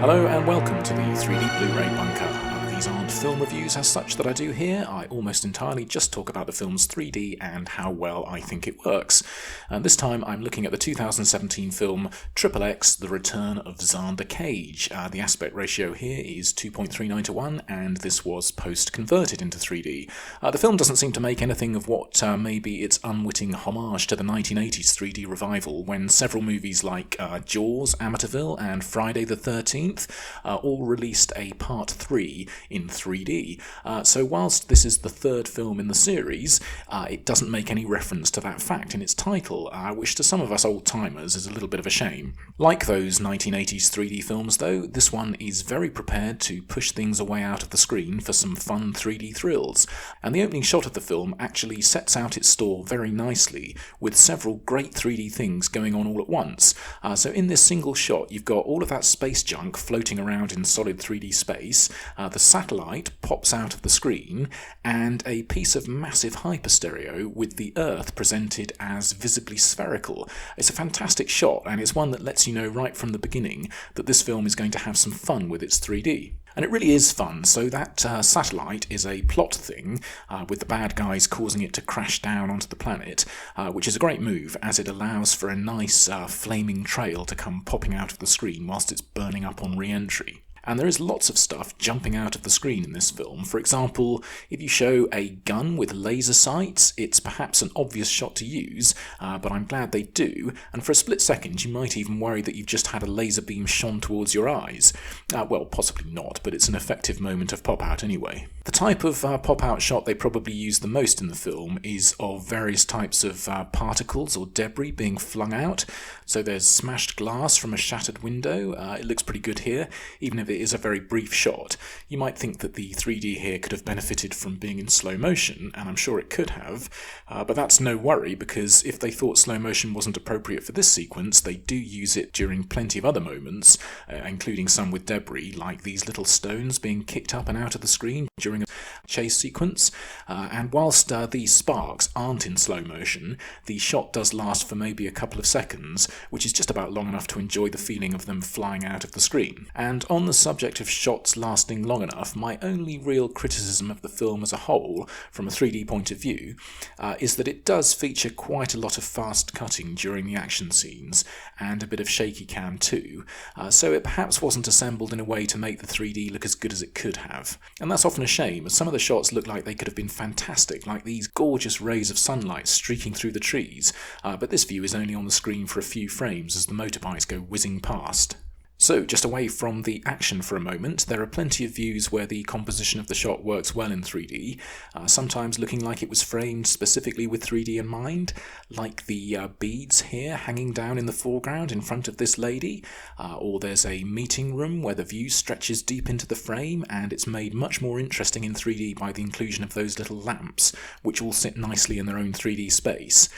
Hello and welcome to the 3D Blu-ray bunker. These aren't film reviews as such that I do here. I almost entirely just talk about the film's 3D and how well I think it works. And this time I'm looking at the 2017 film XXX, The Return of Xander Cage. The aspect ratio here is 2.39:1 and this was post-converted into 3D. The film doesn't seem to make anything of what may be its unwitting homage to the 1980s 3D revival, when several movies like Jaws, Amityville and Friday the 13th all released a Part 3 in 3D. So whilst this is the third film in the series, it doesn't make any reference to that fact in its title, which to some of us old-timers is a little bit of a shame. Like those 1980s 3D films though, this one is very prepared to push things away out of the screen for some fun 3D thrills, and the opening shot of the film actually sets out its store very nicely, with several great 3D things going on all at once. So in this single shot you've got all of that space junk floating around in solid 3D space, the satellite pops out of the screen, and a piece of massive hyperstereo with the Earth presented as visibly spherical. It's a fantastic shot, and it's one that lets you know right from the beginning that this film is going to have some fun with its 3D. And it really is fun. So that satellite is a plot thing, with the bad guys causing it to crash down onto the planet, which is a great move as it allows for a nice flaming trail to come popping out of the screen whilst it's burning up on re-entry. And there is lots of stuff jumping out of the screen in this film. For example, if you show a gun with laser sights, it's perhaps an obvious shot to use, but I'm glad they do, and for a split second you might even worry that you've just had a laser beam shone towards your eyes. Well, possibly not, but it's an effective moment of pop-out anyway. The type of pop-out shot they probably use the most in the film is of various types of particles or debris being flung out. So there's smashed glass from a shattered window. It looks pretty good here, even if it is a very brief shot. You might think that the 3D here could have benefited from being in slow motion, and I'm sure it could have, but that's no worry, because if they thought slow motion wasn't appropriate for this sequence, they do use it during plenty of other moments, including some with debris, like these little stones being kicked up and out of the screen during a chase sequence. And whilst these sparks aren't in slow motion, the shot does last for maybe a couple of seconds, which is just about long enough to enjoy the feeling of them flying out of the screen. And on the subject of shots lasting long enough, my only real criticism of the film as a whole, from a 3D point of view, is that it does feature quite a lot of fast cutting during the action scenes, and a bit of shaky cam too, so it perhaps wasn't assembled in a way to make the 3D look as good as it could have. And that's often a shame, as some of the shots look like they could have been fantastic, like these gorgeous rays of sunlight streaking through the trees, but this view is only on the screen for a few frames as the motorbikes go whizzing past. So, just away from the action for a moment, there are plenty of views where the composition of the shot works well in 3D, sometimes looking like it was framed specifically with 3D in mind, like the beads here hanging down in the foreground in front of this lady, or there's a meeting room where the view stretches deep into the frame and it's made much more interesting in 3D by the inclusion of those little lamps, which all sit nicely in their own 3D space,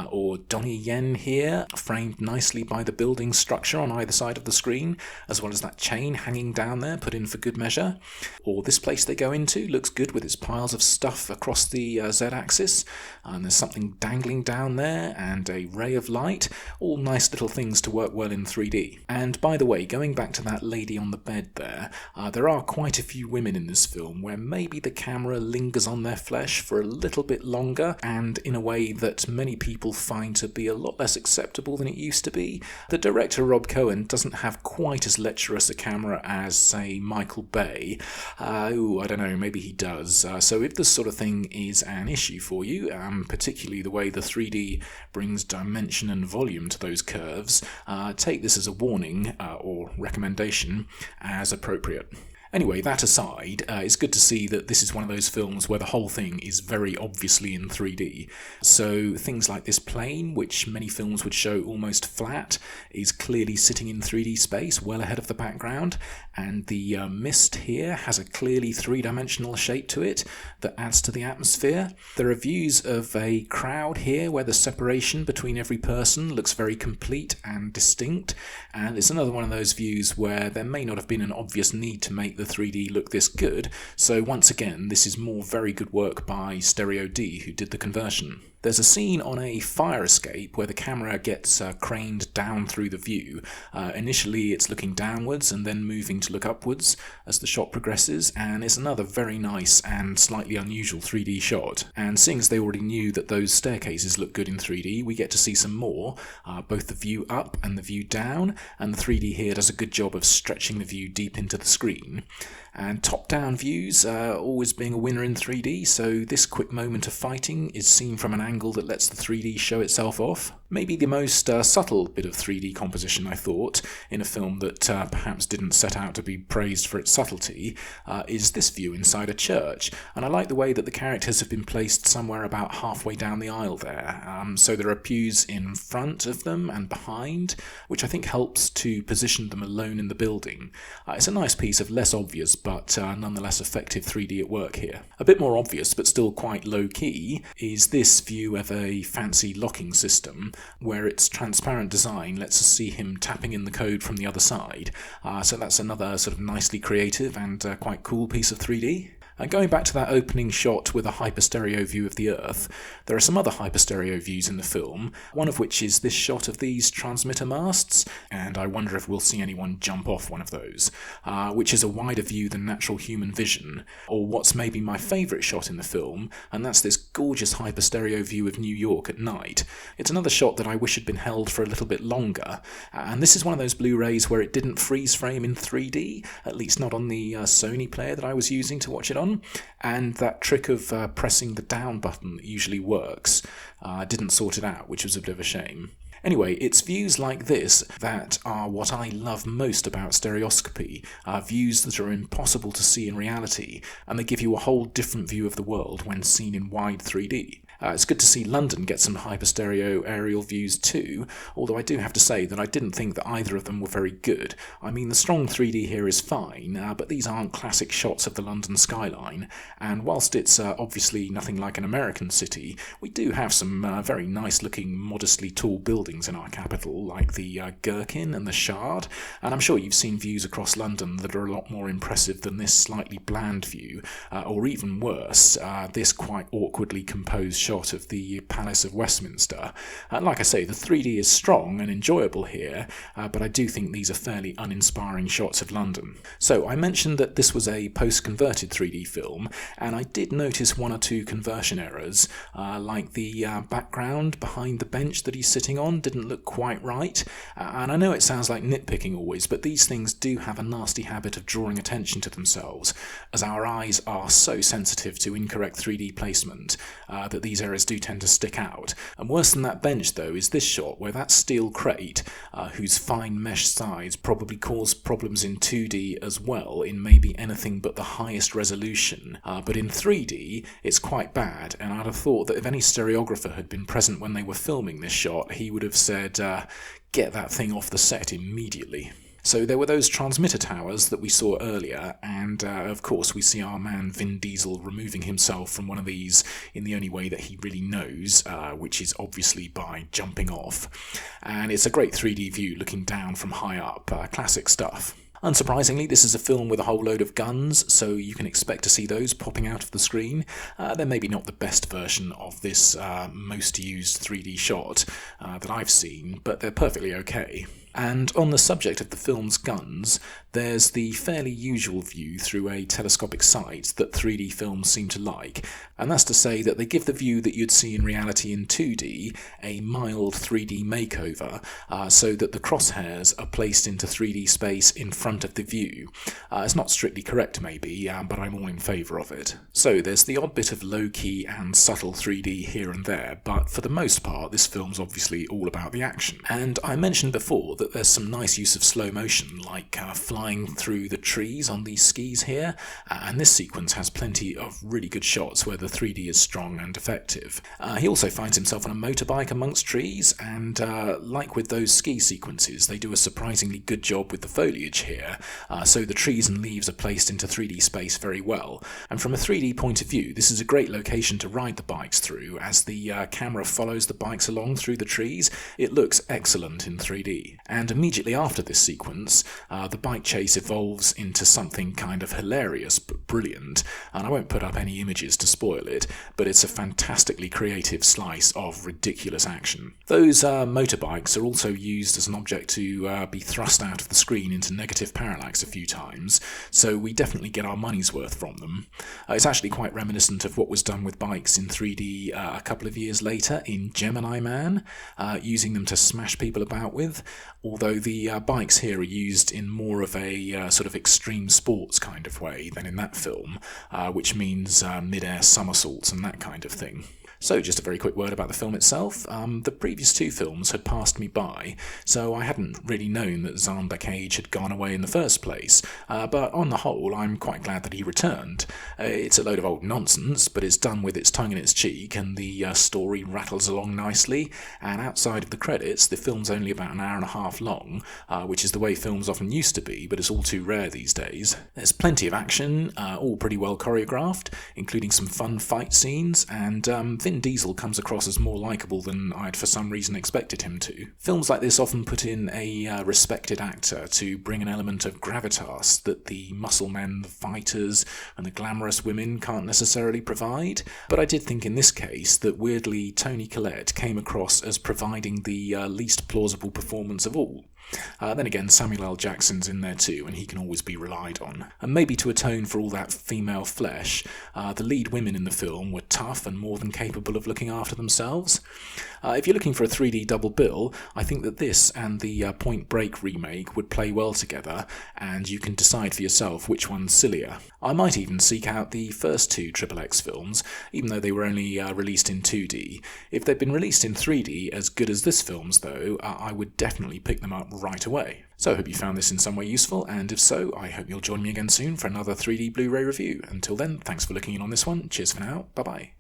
or Donnie Yen here, framed nicely by the building structure on either side of the screen, as well as that chain hanging down there put in for good measure. Or this place they go into looks good with its piles of stuff across the Z-axis, and there's something dangling down there and a ray of light, all nice little things to work well in 3D. And by the way, going back to that lady on the bed there are quite a few women in this film where maybe the camera lingers on their flesh for a little bit longer, and in a way that many people find to be a lot less acceptable than it used to be. The director Rob Cohen doesn't have quite as lecherous a camera as, say, Michael Bay. I don't know, maybe he does. So if this sort of thing is an issue for you, particularly the way the 3D brings dimension and volume to those curves, take this as a warning, or recommendation, as appropriate. Anyway, that aside, it's good to see that this is one of those films where the whole thing is very obviously in 3D. So things like this plane, which many films would show almost flat, is clearly sitting in 3D space, well ahead of the background, and the mist here has a clearly three-dimensional shape to it that adds to the atmosphere. There are views of a crowd here where the separation between every person looks very complete and distinct, and it's another one of those views where there may not have been an obvious need to make the 3D look this good, so once again this is more very good work by Stereo D, who did the conversion. There's a scene on a fire escape where the camera gets craned down through the view. Initially it's looking downwards and then moving to look upwards as the shot progresses, and it's another very nice and slightly unusual 3D shot. And seeing as they already knew that those staircases look good in 3D, we get to see some more, both the view up and the view down, and the 3D here does a good job of stretching the view deep into the screen. And top-down views always being a winner in 3D, so this quick moment of fighting is seen from an angle that lets the 3D show itself off. Maybe the most subtle bit of 3D composition, I thought, in a film that perhaps didn't set out to be praised for its subtlety, is this view inside a church. And I like the way that the characters have been placed somewhere about halfway down the aisle there. So there are pews in front of them and behind, which I think helps to position them alone in the building. It's a nice piece of less obvious but nonetheless effective 3D at work here. A bit more obvious, but still quite low-key, is this view of a fancy locking system, where its transparent design lets us see him tapping in the code from the other side. So that's another sort of nicely creative and quite cool piece of 3D. And going back to that opening shot with a hyperstereo view of the Earth, there are some other hyperstereo views in the film, one of which is this shot of these transmitter masts, and I wonder if we'll see anyone jump off one of those, which is a wider view than natural human vision, or what's maybe my favourite shot in the film, and that's this gorgeous hyperstereo view of New York at night. It's another shot that I wish had been held for a little bit longer, and this is one of those Blu-rays where it didn't freeze frame in 3D, at least not on the Sony player that I was using to watch it on. And that trick of pressing the down button that usually works didn't sort it out, which was a bit of a shame. Anyway, it's views like this that are what I love most about stereoscopy, views that are impossible to see in reality, and they give you a whole different view of the world when seen in wide 3D. It's good to see London get some hyperstereo aerial views too, although I do have to say that I didn't think that either of them were very good. I mean, the strong 3D here is fine, but these aren't classic shots of the London skyline, and whilst it's obviously nothing like an American city, we do have some very nice-looking, modestly tall buildings in our capital, like the Gherkin and the Shard, and I'm sure you've seen views across London that are a lot more impressive than this slightly bland view, or even worse, this quite awkwardly composed shot of the Palace of Westminster. Like I say, the 3D is strong and enjoyable here, but I do think these are fairly uninspiring shots of London. So I mentioned that this was a post-converted 3D film, and I did notice one or two conversion errors, like the background behind the bench that he's sitting on didn't look quite right, and I know it sounds like nitpicking always, but these things do have a nasty habit of drawing attention to themselves, as our eyes are so sensitive to incorrect 3D placement that these errors do tend to stick out. And worse than that bench, though, is this shot where that steel crate, whose fine mesh sides probably cause problems in 2D as well, in maybe anything but the highest resolution. But in 3D, it's quite bad, and I'd have thought that if any stereographer had been present when they were filming this shot, he would have said, get that thing off the set immediately. So there were those transmitter towers that we saw earlier, and of course we see our man Vin Diesel removing himself from one of these in the only way that he really knows, which is obviously by jumping off. And it's a great 3D view looking down from high up, classic stuff. Unsurprisingly, this is a film with a whole load of guns, so you can expect to see those popping out of the screen. They're maybe not the best version of this most used 3D shot that I've seen, but they're perfectly okay. And on the subject of the film's guns, there's the fairly usual view through a telescopic sight that 3D films seem to like, and that's to say that they give the view that you'd see in reality in 2D a mild 3D makeover, so that the crosshairs are placed into 3D space in front of the view. It's not strictly correct maybe, but I'm all in favour of it. So there's the odd bit of low-key and subtle 3D here and there, but for the most part this film's obviously all about the action. And I mentioned before that there's some nice use of slow motion, like flying through the trees on these skis here, and this sequence has plenty of really good shots where the 3D is strong and effective. He also finds himself on a motorbike amongst trees, and like with those ski sequences, they do a surprisingly good job with the foliage here, so the trees and leaves are placed into 3D space very well. And from a 3D point of view, this is a great location to ride the bikes through, as the camera follows the bikes along through the trees. It looks excellent in 3D. And immediately after this sequence, the bike chase evolves into something kind of hilarious but brilliant, and I won't put up any images to spoil it, but it's a fantastically creative slice of ridiculous action. Those motorbikes are also used as an object to be thrust out of the screen into negative parallax a few times, so we definitely get our money's worth from them. It's actually quite reminiscent of what was done with bikes in 3D a couple of years later in Gemini Man, using them to smash people about with, although the bikes here are used in more of a sort of extreme sports kind of way than in that film, which means mid-air somersaults and that kind of thing. So just a very quick word about the film itself. The previous two films had passed me by, so I hadn't really known that Xander had gone away in the first place, but on the whole I'm quite glad that he returned. It's a load of old nonsense, but it's done with its tongue in its cheek, and the story rattles along nicely, and outside of the credits the film's only about an hour and a half long, which is the way films often used to be, but it's all too rare these days. There's plenty of action, all pretty well choreographed, including some fun fight scenes, and Vin Diesel comes across as more likeable than I'd for some reason expected him to. Films like this often put in a respected actor to bring an element of gravitas that the muscle men, the fighters, and the glamorous women can't necessarily provide, but I did think in this case that weirdly Toni Collette came across as providing the least plausible performance of all. Then again, Samuel L. Jackson's in there too, and he can always be relied on. And maybe to atone for all that female flesh, the lead women in the film were tough and more than capable of looking after themselves. If you're looking for a 3D double bill, I think that this and the Point Break remake would play well together, and you can decide for yourself which one's sillier. I might even seek out the first two XXX films, even though they were only released in 2D. If they'd been released in 3D, as good as this film's though, I would definitely pick them up right away. So I hope you found this in some way useful, and if so, I hope you'll join me again soon for another 3D Blu-ray review. Until then, thanks for looking in on this one, cheers for now, bye bye.